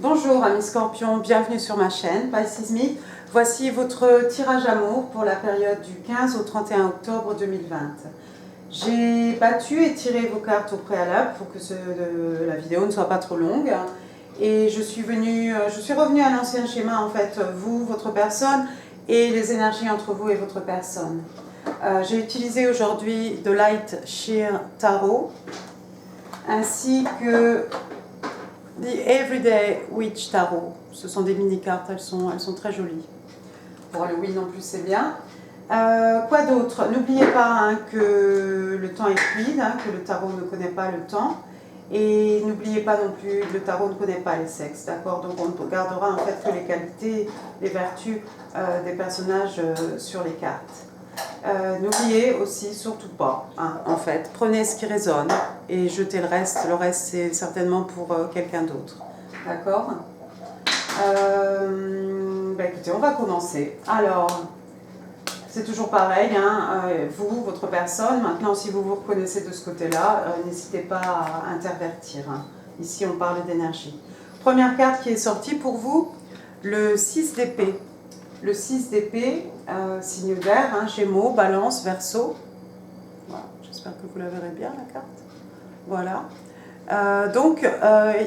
Bonjour amis scorpions, bienvenue sur ma chaîne Pisces Me. Voici votre tirage amour pour la période du 15 au 31 octobre 2020. J'ai battu et tiré vos cartes au préalable pour que la vidéo ne soit pas trop longue. Et je suis revenue à l'ancien schéma en fait, vous, votre personne et les énergies entre vous et votre personne. J'ai utilisé aujourd'hui The Light Sheer Tarot ainsi que The Everyday Witch Tarot. Ce sont des mini-cartes, elles sont très jolies. Pour Halloween en plus, c'est bien. Quoi d'autre? N'oubliez pas que le temps est fluide, que le tarot ne connaît pas le temps. Et n'oubliez pas non plus, le tarot ne connaît pas les sexes, d'accord? Donc on regardera en fait que les qualités, les vertus des personnages sur les cartes. N'oubliez aussi surtout pas, en fait, prenez ce qui résonne et jetez le reste c'est certainement pour quelqu'un d'autre, d'accord? Écoutez, on va commencer. Alors, c'est toujours pareil, vous, votre personne, maintenant si vous vous reconnaissez de ce côté-là, n'hésitez pas à intervertir. Ici, on parle d'énergie. Première carte qui est sortie pour vous, le 6 d'épée. Le 6 d'épée, signe d'air, Gémeaux, Balance, Verseau. Voilà, j'espère que vous la verrez bien la carte. Voilà.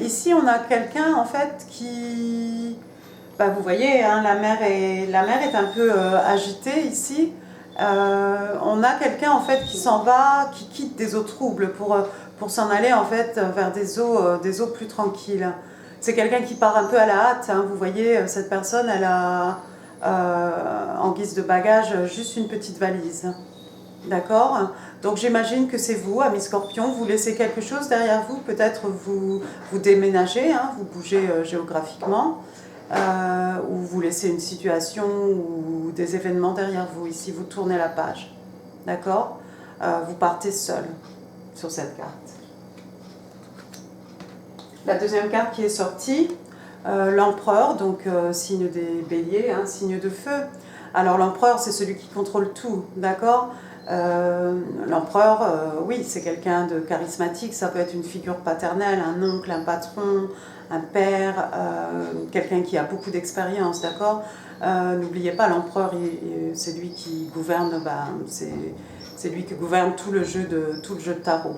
Ici on a quelqu'un en fait qui... vous voyez, la mer est un peu agitée ici. On a quelqu'un en fait qui s'en va, qui quitte des eaux troubles pour s'en aller en fait vers des eaux plus tranquilles. C'est quelqu'un qui part un peu à la hâte. Vous voyez, cette personne, elle a en guise de bagage juste une petite valise. D'accord? Donc j'imagine que c'est vous, amis scorpions, vous laissez quelque chose derrière vous, peut-être vous déménagez, vous bougez géographiquement, ou vous laissez une situation ou des événements derrière vous. Ici, vous tournez la page. D'accord? Vous partez seul sur cette carte. La deuxième carte qui est sortie, l'empereur, donc signe des béliers, signe de feu. Alors l'empereur, c'est celui qui contrôle tout, d'accord? L'empereur, oui, c'est quelqu'un de charismatique, ça peut être une figure paternelle, un oncle, un patron, un père, quelqu'un qui a beaucoup d'expérience, d'accord? N'oubliez pas, l'empereur, c'est lui qui gouverne, c'est lui qui gouverne tout le jeu de tarot,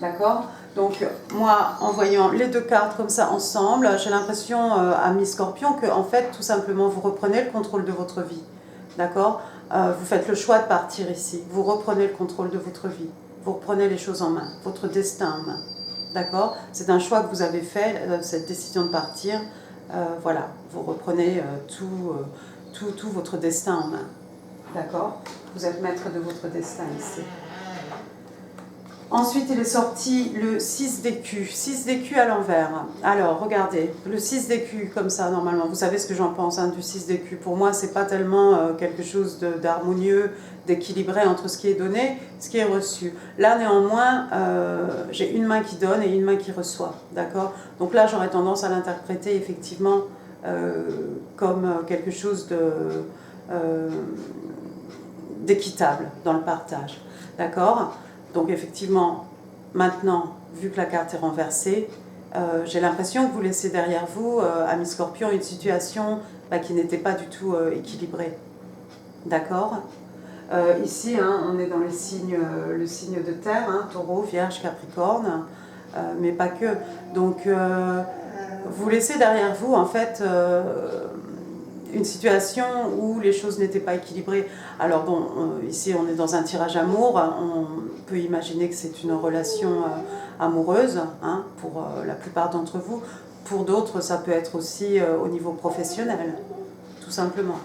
d'accord? Donc moi, en voyant les deux cartes comme ça ensemble, j'ai l'impression, amis scorpions, que en fait, tout simplement, vous reprenez le contrôle de votre vie, d'accord? Vous faites le choix de partir ici, vous reprenez le contrôle de votre vie, vous reprenez les choses en main, votre destin en main, d'accord? C'est un choix que vous avez fait, cette décision de partir, voilà, vous reprenez tout votre destin en main, d'accord? Vous êtes maître de votre destin ici. Ensuite, il est sorti le 6 d'écu, 6 d'écu à l'envers. Alors, regardez, le 6 d'écu, comme ça, normalement, vous savez ce que j'en pense du 6 d'écu. Pour moi, c'est pas tellement quelque chose d'harmonieux, d'équilibré entre ce qui est donné, ce qui est reçu. Là, néanmoins, j'ai une main qui donne et une main qui reçoit, d'accord? Donc là, j'aurais tendance à l'interpréter, effectivement, comme quelque chose d'équitable dans le partage, d'accord? Donc effectivement, maintenant, vu que la carte est renversée, j'ai l'impression que vous laissez derrière vous, amis scorpions, une situation qui n'était pas du tout équilibrée. D'accord? Ici, on est dans le signe de terre, taureau, vierge, capricorne, mais pas que. Donc, vous laissez derrière vous, en fait, une situation où les choses n'étaient pas équilibrées. Alors bon, ici on est dans un tirage amour, on peut imaginer que c'est une relation amoureuse, pour la plupart d'entre vous. Pour d'autres, ça peut être aussi au niveau professionnel, tout simplement.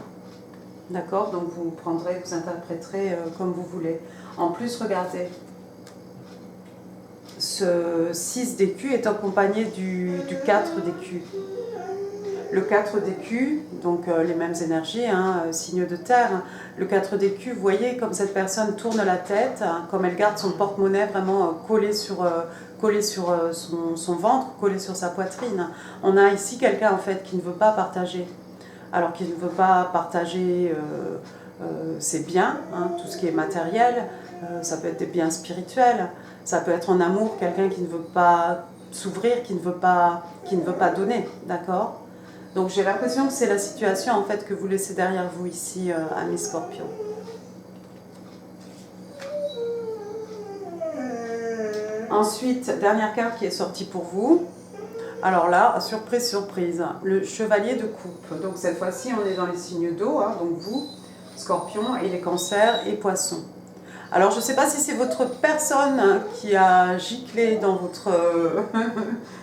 D'accord? Donc vous interpréterez comme vous voulez. En plus, regardez, ce 6 d'écu est accompagné du 4 d'écu. Le 4 d'écu, donc les mêmes énergies, signe de terre. Le 4 d'écu, vous voyez comme cette personne tourne la tête, comme elle garde son porte-monnaie vraiment collé sur son ventre, collé sur sa poitrine. On a ici quelqu'un en fait qui ne veut pas partager. Alors qu'il ne veut pas partager ses biens, tout ce qui est matériel, ça peut être des biens spirituels, ça peut être en amour quelqu'un qui ne veut pas s'ouvrir, qui ne veut pas donner, d'accord? Donc j'ai l'impression que c'est la situation en fait que vous laissez derrière vous ici, amis Scorpion. Ensuite, dernière carte qui est sortie pour vous. Alors là, surprise, surprise, le chevalier de coupe. Donc cette fois-ci, on est dans les signes d'eau, hein, donc vous, Scorpion, et les cancers et poissons. Alors je ne sais pas si c'est votre personne qui a giclé dans,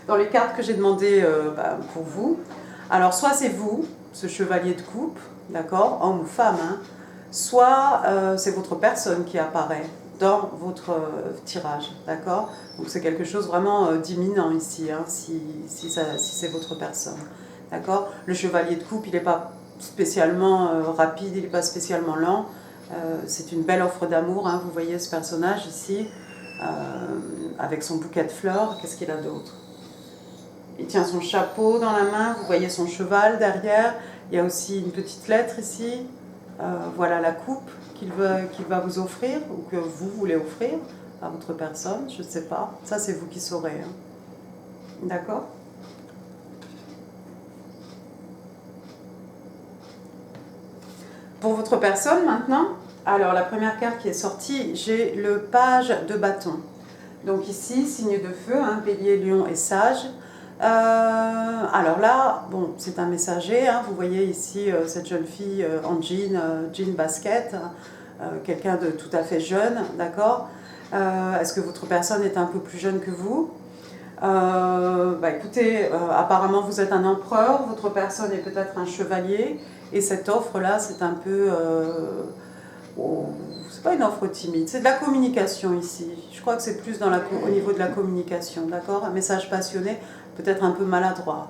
dans les cartes que j'ai demandées pour vous. Alors soit c'est vous, ce chevalier de coupe, d'accord, homme ou femme, hein, soit c'est votre personne qui apparaît dans votre tirage, d'accord. Donc c'est quelque chose vraiment d'imminent ici, hein, si c'est votre personne, d'accord. Le chevalier de coupe, il n'est pas spécialement rapide, il n'est pas spécialement lent. C'est une belle offre d'amour, hein, vous voyez ce personnage ici, avec son bouquet de fleurs. Qu'est-ce qu'il a d'autre? Il tient son chapeau dans la main, vous voyez son cheval derrière. Il y a aussi une petite lettre ici. Voilà la coupe qu'il va vous offrir, ou que vous voulez offrir à votre personne, je ne sais pas. Ça, c'est vous qui saurez. Hein. D'accord? Pour votre personne maintenant, alors la première carte qui est sortie, j'ai le page de bâton. Donc ici, signe de feu, hein, bélier, lion et sage. Alors là, bon, c'est un messager, hein, vous voyez ici cette jeune fille en jean basket, quelqu'un de tout à fait jeune, d'accord. Est-ce que votre personne est un peu plus jeune que vous? Écoutez, apparemment vous êtes un empereur, votre personne est peut-être un chevalier, et cette offre-là, c'est un peu... c'est pas une offre timide, c'est de la communication ici. Je crois que c'est plus au niveau de la communication, d'accord? Un message passionné, peut-être un peu maladroit.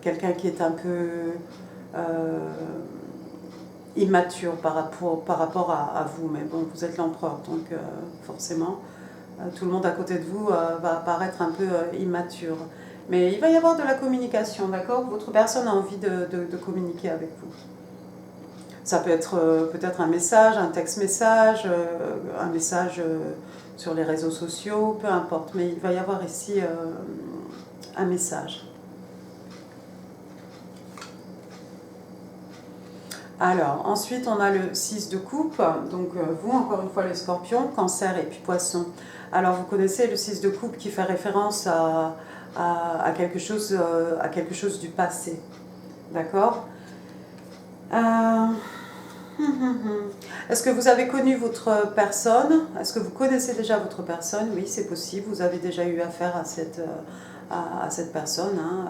Quelqu'un qui est un peu immature par rapport à vous, mais bon, vous êtes l'empereur, donc forcément, tout le monde à côté de vous va paraître un peu immature. Mais il va y avoir de la communication, d'accord? Votre personne a envie de communiquer avec vous. Ça peut être peut-être un message, un texte-message, un message sur les réseaux sociaux, peu importe. Mais il va y avoir ici un message. Alors, ensuite, on a le 6 de coupe. Donc, vous, encore une fois, les scorpions, cancer et puis poisson. Alors, vous connaissez le 6 de coupe qui fait référence à quelque chose du passé. D'accord? Est-ce que vous avez connu votre personne? Est-ce que vous connaissez déjà votre personne? Oui, c'est possible. Vous avez déjà eu affaire à cette personne. Hein.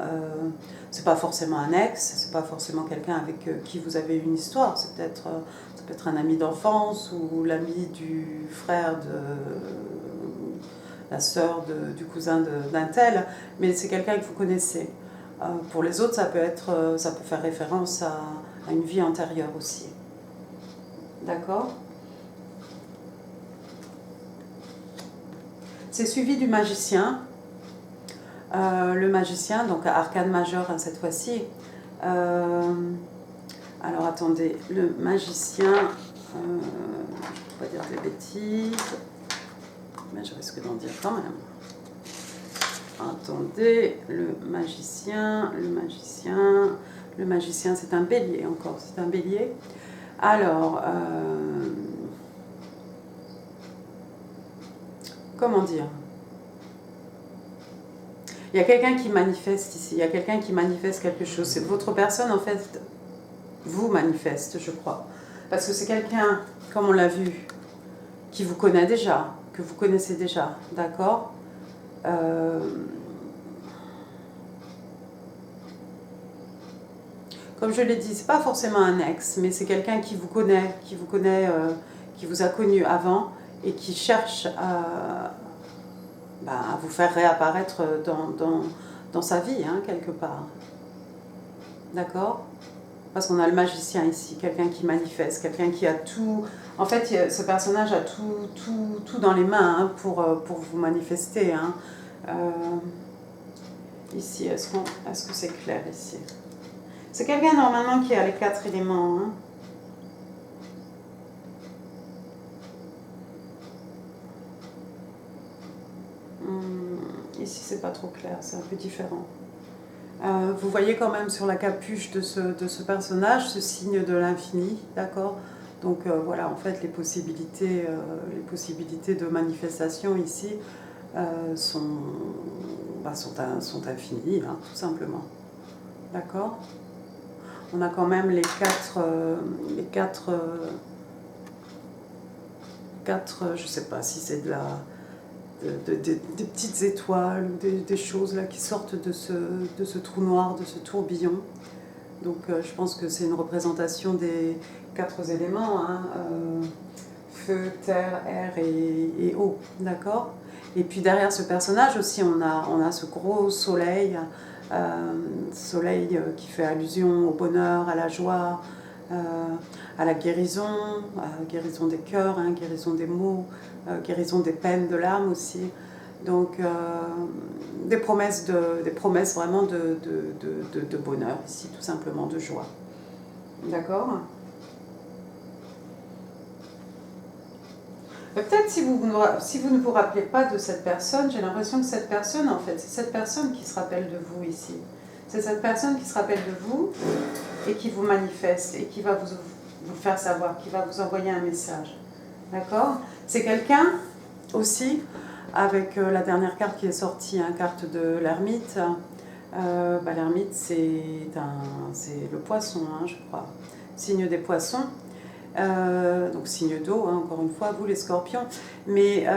C'est pas forcément un ex, c'est pas forcément quelqu'un avec qui vous avez une histoire. Ça peut être un ami d'enfance ou l'ami du frère la sœur du cousin d'un tel. Mais c'est quelqu'un que vous connaissez. Pour les autres, ça peut faire référence à une vie antérieure aussi. D'accord? C'est suivi du magicien. Le magicien, donc arcane majeur hein, cette fois-ci. Alors attendez, le magicien, je ne vais pas dire des bêtises, mais je risque d'en dire quand même. Attendez, le magicien, c'est un bélier encore, c'est un bélier. Alors, comment dire? Il y a quelqu'un qui manifeste ici, il y a quelqu'un qui manifeste quelque chose. C'est votre personne, en fait, vous manifeste, je crois. Parce que c'est quelqu'un, comme on l'a vu, qui vous connaît déjà, que vous connaissez déjà, d'accord? Comme je l'ai dit, c'est pas forcément un ex, mais c'est quelqu'un qui vous connaît, qui vous a connu avant et qui cherche à vous faire réapparaître dans sa vie, hein, quelque part. D'accord? Parce qu'on a le magicien ici, quelqu'un qui manifeste, quelqu'un qui a tout... En fait, ce personnage a tout dans les mains hein, pour vous manifester. Hein. Ici, est-ce que c'est clair ici? C'est quelqu'un normalement qui a les 4 éléments. Hein. Ici c'est pas trop clair, c'est un peu différent. Vous voyez quand même sur la capuche de ce personnage ce signe de l'infini, d'accord? Donc voilà, en fait, les possibilités de manifestation ici sont infinies, hein, tout simplement. D'accord? On a quand même les quatre, je sais pas si c'est des petites étoiles ou des choses là qui sortent de ce trou noir, de ce tourbillon. Donc je pense que c'est une représentation des 4 éléments, hein, feu, terre, air et eau, d'accord? Et puis derrière ce personnage aussi, on a ce gros soleil, qui fait allusion au bonheur, à la joie, à la guérison des cœurs, hein, guérison des maux, guérison des peines, de l'âme aussi. Donc des promesses vraiment de bonheur ici, tout simplement, de joie. D'accord? Peut-être si vous ne vous rappelez pas de cette personne, j'ai l'impression que cette personne, en fait, c'est cette personne qui se rappelle de vous ici. C'est cette personne qui se rappelle de vous et qui vous manifeste et qui va vous faire savoir, qui va vous envoyer un message. D'accord? C'est quelqu'un aussi, avec la dernière carte qui est sortie, hein, carte de l'ermite. L'ermite, c'est le poisson, hein, je crois. Signe des poissons. Donc signe d'eau, hein, encore une fois, vous les scorpions. Mais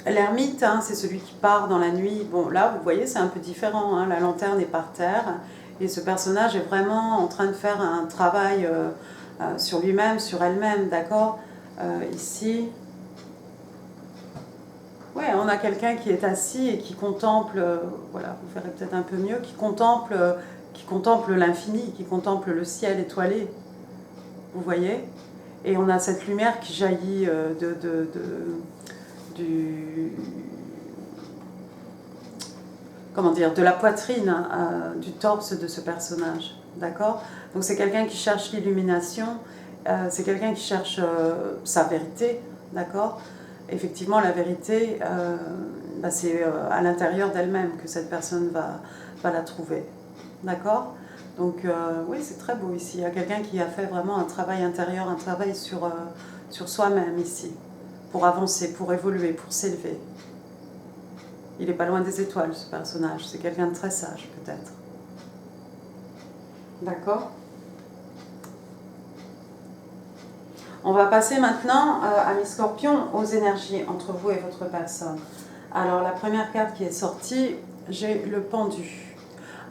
l'ermite, hein, c'est celui qui part dans la nuit. Bon, là, vous voyez, c'est un peu différent, hein, la lanterne est par terre. Et ce personnage est vraiment en train de faire un travail sur lui-même, sur elle-même, d'accord? Ici, ouais, on a quelqu'un qui est assis et qui contemple, voilà, vous verrez peut-être un peu mieux, qui contemple l'infini, qui contemple le ciel étoilé. Vous voyez? Et on a cette lumière qui jaillit de la poitrine, du torse de ce personnage. D'accord? Donc c'est quelqu'un qui cherche l'illumination, c'est quelqu'un qui cherche sa vérité. D'accord? Effectivement, la vérité, c'est à l'intérieur d'elle-même que cette personne va la trouver. D'accord? Donc oui, c'est très beau ici. Il y a quelqu'un qui a fait vraiment un travail intérieur, un travail sur soi-même ici, pour avancer, pour évoluer, pour s'élever. Il n'est pas loin des étoiles, ce personnage. C'est quelqu'un de très sage, peut-être. D'accord? On va passer maintenant, amis scorpions, aux énergies entre vous et votre personne. Alors, la première carte qui est sortie, j'ai le pendu.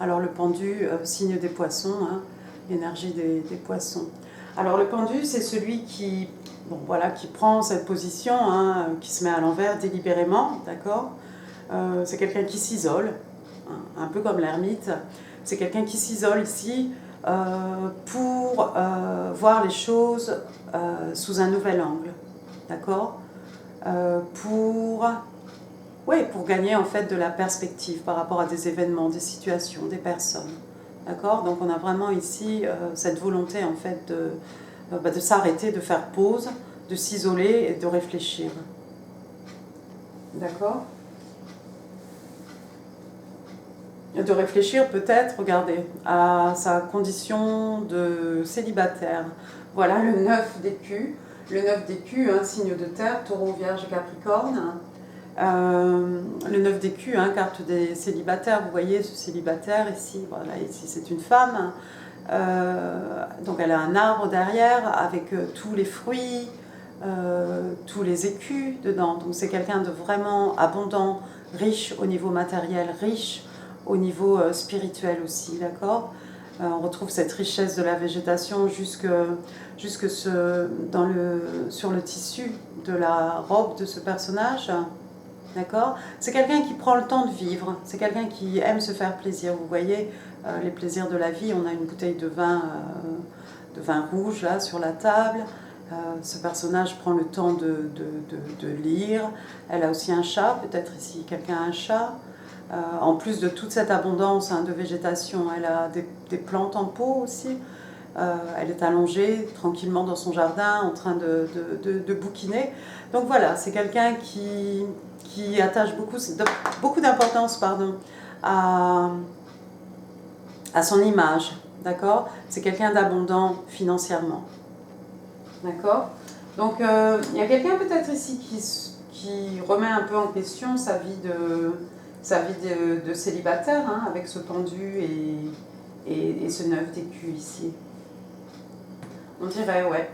Alors, le pendu, signe des poissons, hein, l'énergie des poissons. Alors, le pendu, c'est celui qui prend cette position, hein, qui se met à l'envers délibérément, d'accord? C'est quelqu'un qui s'isole, hein, un peu comme l'ermite. C'est quelqu'un qui s'isole ici pour voir les choses sous un nouvel angle, d'accord? Pour gagner en fait de la perspective par rapport à des événements, des situations, des personnes, d'accord? Donc on a vraiment ici cette volonté en fait de s'arrêter, de faire pause, de s'isoler et de réfléchir, d'accord? De réfléchir peut-être, regardez, à sa condition de célibataire. Voilà le 9 d'écus. Le 9 d'écus, hein, signe de terre, taureau, vierge et capricorne. Le 9 d'écus, hein, carte des célibataires. Vous voyez ce célibataire ici, voilà, ici c'est une femme. Donc elle a un arbre derrière avec tous les fruits, tous les écus dedans. Donc c'est quelqu'un de vraiment abondant, riche au niveau matériel, riche au niveau spirituel aussi, d'accord? On retrouve cette richesse de la végétation sur le tissu de la robe de ce personnage, d'accord? C'est quelqu'un qui prend le temps de vivre, c'est quelqu'un qui aime se faire plaisir. Vous voyez, les plaisirs de la vie, on a une bouteille de vin rouge là sur la table. Ce personnage prend le temps de lire. Elle a aussi un chat, peut-être ici quelqu'un a un chat. En plus de toute cette abondance, hein, de végétation, elle a des plantes en pot aussi. Elle est allongée tranquillement dans son jardin en train de bouquiner. Donc voilà, c'est quelqu'un qui qui attache beaucoup d'importance à son image, d'accord? C'est quelqu'un d'abondant financièrement, d'accord? Donc, il y a quelqu'un peut-être ici qui remet un peu en question sa vie de célibataire, hein, avec ce pendu et ce 9 d'écu ici. On dirait, ouais.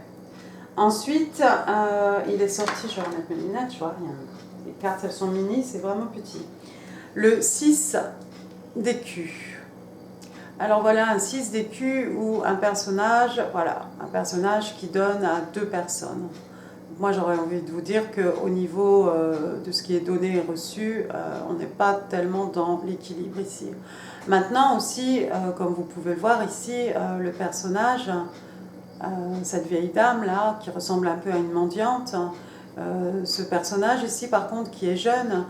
Ensuite, il est sorti, je vais remettre mes lunettes, je vois rien. Les cartes, elles sont mini, c'est vraiment petit. Le 6 d'écu. Alors voilà, un 6 d'écu ou un personnage, voilà, un personnage qui donne à deux personnes. Moi, j'aurais envie de vous dire qu'au niveau de ce qui est donné et reçu, on n'est pas tellement dans l'équilibre ici. Maintenant aussi, comme vous pouvez le voir ici, le personnage, cette vieille dame-là, qui ressemble un peu à une mendiante, ce personnage ici, par contre, qui est jeune,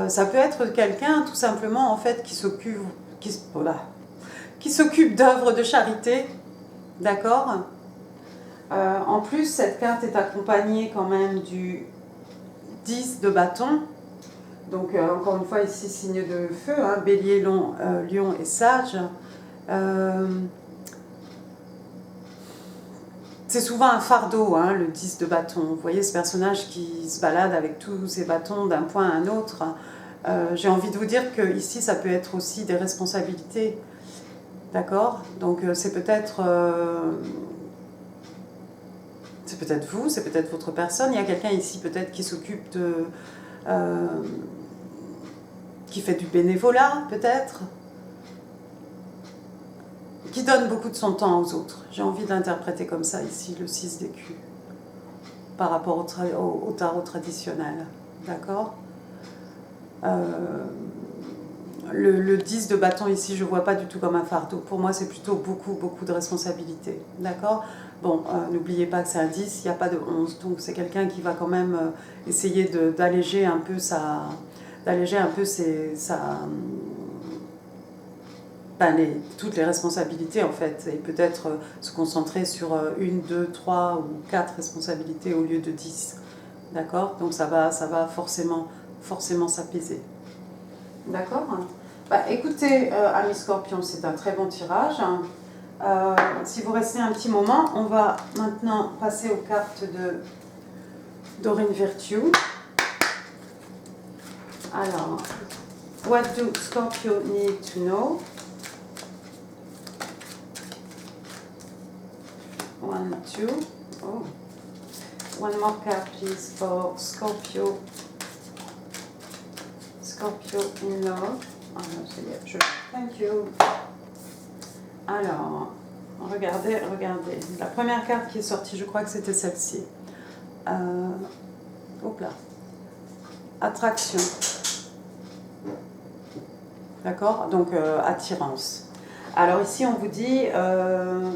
ça peut être quelqu'un, tout simplement, en fait, qui s'occupe d'œuvres de charité, d'accord? En plus, cette carte est accompagnée quand même du 10 de bâton. Donc, encore une fois, ici, signe de feu, hein, bélier, lion et sage. C'est souvent un fardeau, hein, le 10 de bâton. Vous voyez ce personnage qui se balade avec tous ses bâtons d'un point à un autre. J'ai envie de vous dire que ici, ça peut être aussi des responsabilités. D'accord? Donc, c'est peut-être vous, c'est peut-être votre personne. Il y a quelqu'un ici peut-être qui s'occupe qui fait du bénévolat peut-être, qui donne beaucoup de son temps aux autres. J'ai envie d'interpréter comme ça ici le 6 d'écu par rapport au tarot traditionnel. D'accord? Le 10 de bâton ici, je ne vois pas du tout comme un fardeau. Pour moi, c'est plutôt beaucoup de responsabilités. D'accord? Bon, n'oubliez pas que c'est un 10, il n'y a pas de 11. Donc, c'est quelqu'un qui va quand même essayer d'alléger un peu toutes les responsabilités, en fait. Et peut-être se concentrer sur une, deux, trois ou quatre responsabilités au lieu de 10. D'accord? Donc, ça va forcément s'apaiser. D'accord? Écoutez, amis scorpions, c'est un très bon tirage. Si vous restez un petit moment, on va maintenant passer aux cartes de Doreen Virtue. Alors, what do Scorpio need to know? 1, 2. Oh. One more card, please, for Scorpio. Scorpio in love. Ah non, c'est bien. Thank you. Alors, regardez. La première carte qui est sortie, je crois que c'était celle-ci. Hop là. Attraction. D'accord? Donc, attirance. Alors ici, on vous dit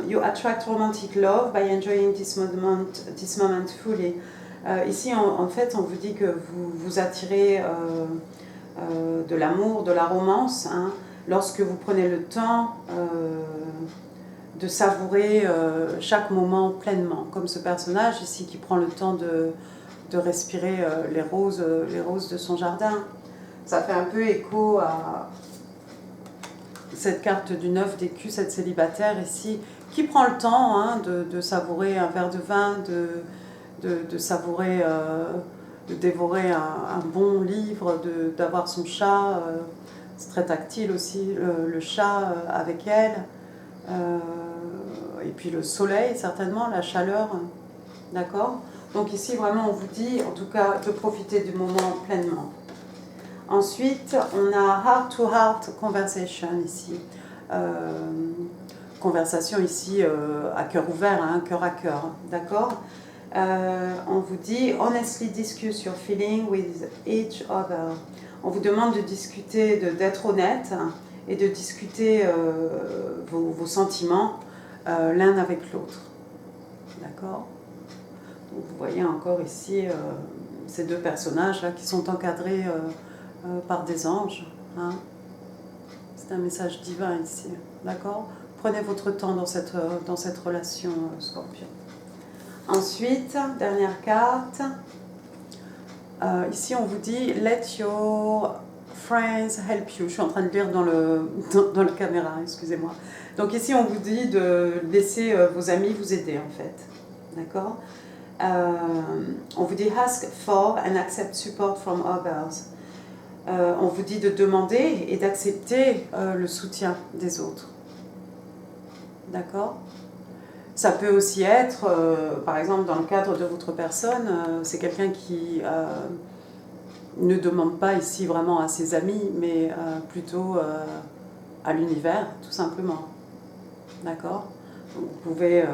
you attract romantic love by enjoying this moment fully. Ici, en fait, on vous dit que vous attirez de l'amour, de la romance, hein, lorsque vous prenez le temps de savourer chaque moment pleinement, comme ce personnage ici qui prend le temps de respirer les roses de son jardin. Ça fait un peu écho à cette carte du 9 d'écu, cette célibataire ici, qui prend le temps, hein, de savourer un verre de vin, de savourer, de dévorer un bon livre, d'avoir son chat, c'est très tactile aussi, le chat avec elle, et puis le soleil certainement, la chaleur, d'accord? Donc ici vraiment on vous dit en tout cas de profiter du moment pleinement. Ensuite, on a heart-to-heart conversation ici. Conversation ici à cœur ouvert, hein, cœur à cœur, d'accord? On vous dit « Honestly discuss your feeling with each other ». On vous demande de discuter, d'être honnête et de discuter vos sentiments l'un avec l'autre. D'accord? Donc vous voyez encore ici ces deux personnages-là qui sont encadrés par des anges. Hein. C'est un message divin ici. D'accord? Prenez votre temps dans cette relation, Scorpion. Ensuite, dernière carte. Ici, on vous dit « Let your friends help you ». Je suis en train de lire dans la caméra, excusez-moi. Donc ici, on vous dit de laisser vos amis vous aider, en fait. D'accord? On vous dit « Ask for and accept support from others ». On vous dit de demander et d'accepter le soutien des autres. D'accord? Ça peut aussi être, par exemple, dans le cadre de votre personne, c'est quelqu'un qui ne demande pas ici vraiment à ses amis, mais plutôt à l'univers, tout simplement. D'accord? Vous pouvez,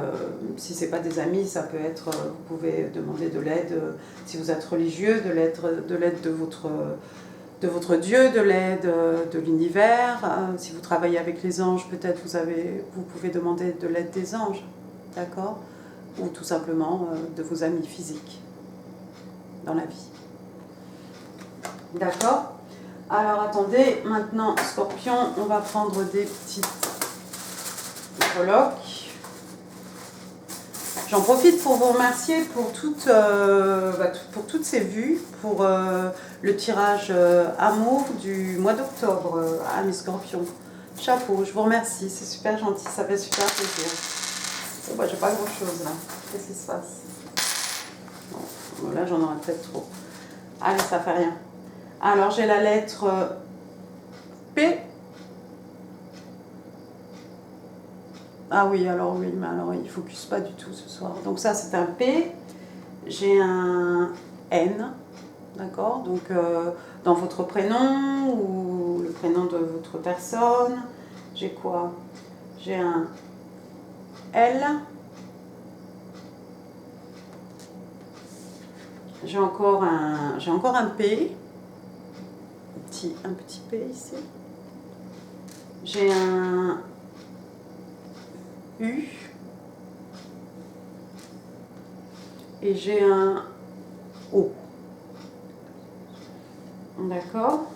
si ce n'est pas des amis, ça peut être, vous pouvez demander de l'aide, si vous êtes religieux, de l'aide de votre Dieu, de l'aide de l'univers. Si vous travaillez avec les anges, peut-être vous pouvez demander de l'aide des anges. D'accord? Ou tout simplement de vos amis physiques dans la vie. D'accord? Alors attendez, maintenant Scorpion, on va prendre des petites breloques. J'en profite pour vous remercier pour toutes ces vues, pour le tirage amour du mois d'octobre à mes Scorpions. Chapeau, je vous remercie, c'est super gentil, ça fait super plaisir. Oh, bah, j'ai pas grand chose là. Qu'est-ce qui se passe? Bon, là j'en aurais peut-être trop. Allez, ça fait rien. Alors j'ai la lettre P. Ah oui, alors oui, mais alors il ne focus pas du tout ce soir. Donc ça c'est un P. J'ai un N. D'accord? Donc dans votre prénom ou le prénom de votre personne, j'ai quoi? J'ai un L. J'ai encore un P. Un petit P ici. J'ai un U. Et j'ai un O. D'accord?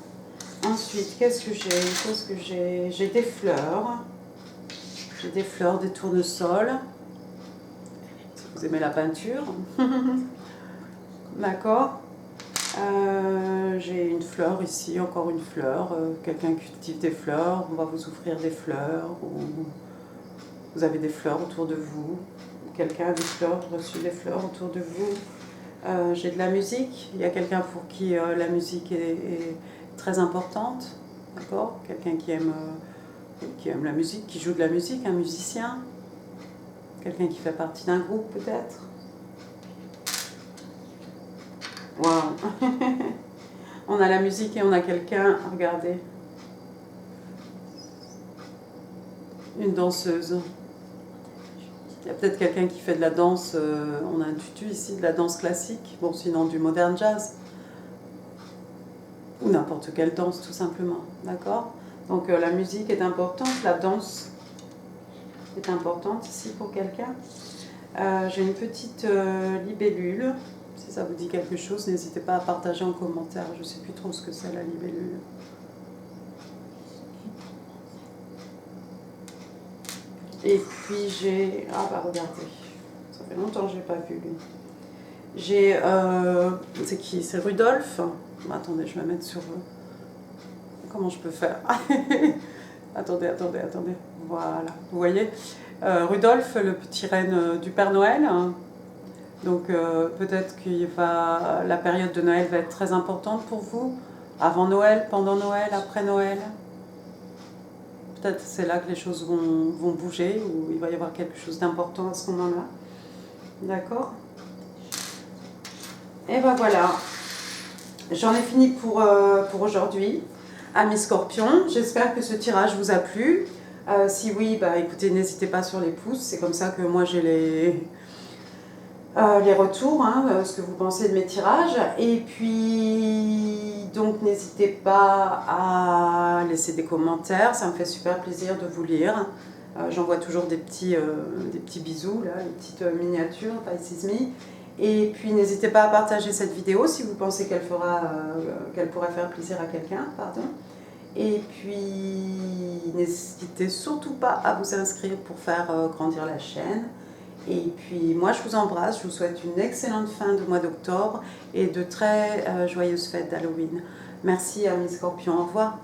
Ensuite, qu'est-ce que j'ai? J'ai des fleurs. J'ai des fleurs, des tournesols. Si vous aimez la peinture. D'accord? J'ai une fleur ici, encore une fleur. Quelqu'un cultive des fleurs, on va vous offrir des fleurs. Ou vous avez des fleurs autour de vous. Quelqu'un a des fleurs, reçu des fleurs autour de vous. J'ai de la musique. Il y a quelqu'un pour qui la musique est très importante. D'accord? Quelqu'un qui aime la musique, qui joue de la musique, un musicien. Quelqu'un qui fait partie d'un groupe peut-être. Wow. On a la musique et on a quelqu'un, regardez. Une danseuse. Il y a peut-être quelqu'un qui fait de la danse, on a un tutu ici, de la danse classique, bon sinon du modern jazz. Ou n'importe quelle danse tout simplement, d'accord? Donc la musique est importante, la danse est importante ici pour quelqu'un. J'ai une petite libellule. Si ça vous dit quelque chose, n'hésitez pas à partager en commentaire. Je ne sais plus trop ce que c'est la libellule. Et puis j'ai... Ah bah regardez, ça fait longtemps que je n'ai pas vu lui. J'ai... c'est qui? C'est Rudolf. Attendez, je vais mettre sur... Comment je peux faire? Attendez. Voilà, vous voyez Rudolf, le petit renne du Père Noël. Donc peut-être que la période de Noël va être très importante pour vous. Avant Noël, pendant Noël, après Noël. Peut-être c'est là que les choses vont bouger, ou il va y avoir quelque chose d'important à ce moment-là. D'accord? Et ben voilà. J'en ai fini pour aujourd'hui. Amis Scorpions, j'espère que ce tirage vous a plu. Si oui, bah écoutez, n'hésitez pas sur les pouces. C'est comme ça que moi j'ai les retours, ce que vous pensez de mes tirages. Et puis, donc n'hésitez pas à laisser des commentaires, ça me fait super plaisir de vous lire. J'envoie toujours des petits bisous, là, des petites miniatures, Pisces Me. Et puis n'hésitez pas à partager cette vidéo si vous pensez qu'elle pourrait faire plaisir à quelqu'un, pardon. Et puis n'hésitez surtout pas à vous inscrire pour faire grandir la chaîne. Et puis moi je vous embrasse, je vous souhaite une excellente fin de mois d'octobre et de très joyeuses fêtes d'Halloween. Merci à mes scorpions, au revoir.